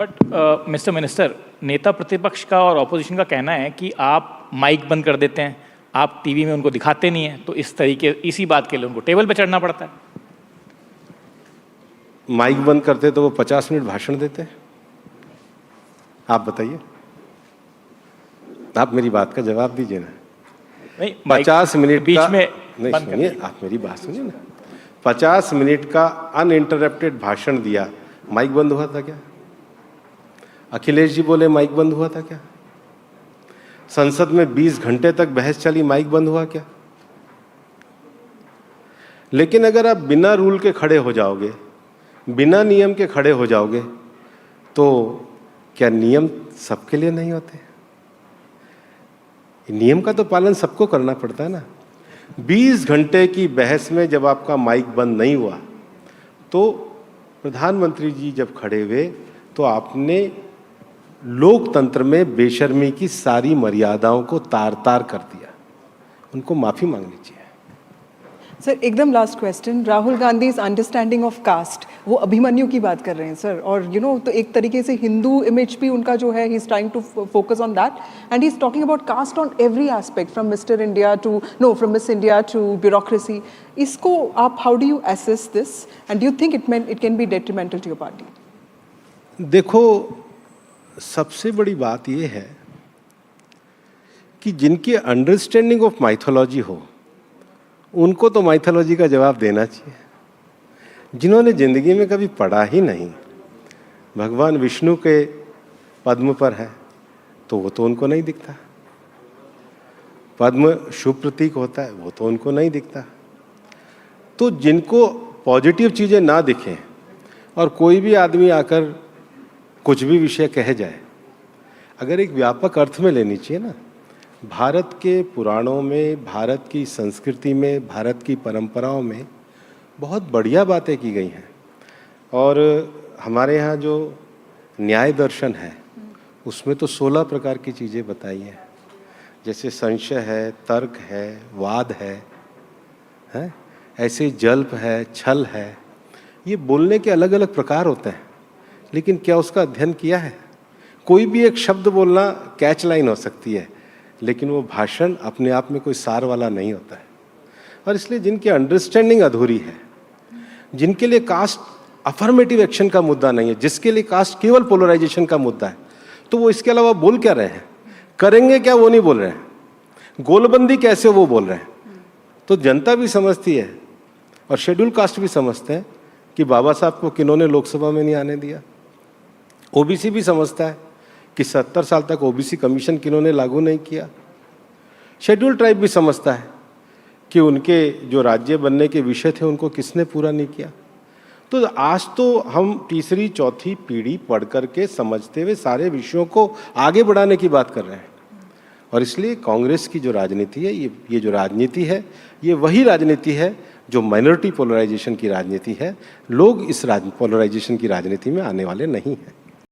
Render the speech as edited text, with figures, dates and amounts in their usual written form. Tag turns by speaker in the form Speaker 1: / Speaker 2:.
Speaker 1: But mister minister, नेता प्रतिपक्ष का और ऑपोजिशन का कहना है कि आप माइक बंद कर देते हैं, आप टीवी में उनको दिखाते नहीं हैं, तो इसी बात के लिए उनको टेबल पर चढ़ना पड़ता है।
Speaker 2: माइक बंद करते तो वो 50 मिनट भाषण देते हैं। आप बताइए, आप मेरी बात का जवाब दीजिए ना।
Speaker 1: नहीं,
Speaker 2: 50 मिनट
Speaker 1: बीच
Speaker 2: का
Speaker 1: में
Speaker 2: नहीं,
Speaker 1: बंद कर
Speaker 2: सुनिए, आप मेरी बात सुनिए ना। 50 मिनट का अनइंटरप्टेड भाषण दिया, माइक बंद हुआ था क्या? अखिलेश जी बोले माइक बंद हुआ था क्या? संसद में 20 घंटे तक बहस चली, माइक बंद हुआ क्या? लेकिन अगर आप बिना रूल के खड़े हो जाओगे, बिना नियम के खड़े हो जाओगे, तो क्या नियम सबके लिए नहीं होते? नियम का तो पालन सबको करना पड़ता है ना। 20 घंटे की बहस में जब आपका माइक बंद नहीं हुआ, तो प्रधानमंत्री जी जब खड़े हुए तो आपने लोकतंत्र में बेशर्मी की सारी मर्यादाओं को तार तार कर दिया। उनको माफी मांगनी चाहिए।
Speaker 3: सर, एकदम last question, Rahul Gandhi is understanding of caste, वो अभिमन्यु की बात कर रहे हैं सर, और तो एक तरीके से हिंदू इमेज भी उनका जो है, he is trying to focus on that and he is talking about caste on every aspect, from Mister India to from Miss India to bureaucracy. इसको आप how do you assess this and do you think it can be detrimental to your party?
Speaker 2: देखो, सबसे बड़ी बात यह है कि जिनकी अंडरस्टैंडिंग ऑफ माइथोलॉजी हो, उनको तो माइथोलॉजी का जवाब देना चाहिए। जिन्होंने जिंदगी में कभी पढ़ा ही नहीं, भगवान विष्णु के पद्म पर है तो वो तो उनको नहीं दिखता, पद्म शुभ प्रतीक होता है वो तो उनको नहीं दिखता। तो जिनको पॉजिटिव चीजें ना दिखें और कोई भी आदमी आकर कुछ भी विषय कह जाए, अगर एक व्यापक अर्थ में लेनी चाहिए ना। भारत के पुराणों में, भारत की संस्कृति में, भारत की परंपराओं में बहुत बढ़िया बातें की गई हैं। और हमारे यहाँ जो न्याय दर्शन है उसमें तो 16 प्रकार की चीज़ें बताई हैं, जैसे संशय है, तर्क है, वाद है, ऐसे जल्प है, छल है। ये बोलने के अलग अलग प्रकार होते हैं, लेकिन क्या उसका अध्ययन किया है? कोई भी एक शब्द बोलना कैच लाइन हो सकती है, लेकिन वो भाषण अपने आप में कोई सार वाला नहीं होता है। और इसलिए जिनकी अंडरस्टैंडिंग अधूरी है, जिनके लिए कास्ट अफर्मेटिव एक्शन का मुद्दा नहीं है, जिसके लिए कास्ट केवल पोलराइजेशन का मुद्दा है, तो वो इसके अलावा बोल क्या रहे हैं? करेंगे क्या वो नहीं बोल रहे हैं, गोलबंदी कैसे वो बोल रहे हैं। तो जनता भी समझती है और शेड्यूल कास्ट भी समझते हैं कि बाबा साहब को किन्होंने लोकसभा में नहीं आने दिया। ओबीसी भी समझता है कि 70 साल तक ओबीसी कमीशन किन्होंने लागू नहीं किया। शेड्यूल ट्राइब भी समझता है कि उनके जो राज्य बनने के विषय थे उनको किसने पूरा नहीं किया। तो आज तो हम तीसरी चौथी पीढ़ी पढ़ करके समझते हुए सारे विषयों को आगे बढ़ाने की बात कर रहे हैं। और इसलिए कांग्रेस की जो राजनीति है, ये जो राजनीति है, ये वही राजनीति है जो माइनॉरिटी पोलराइजेशन की राजनीति है। लोग इस पोलराइजेशन की राजनीति में आने वाले नहीं हैं।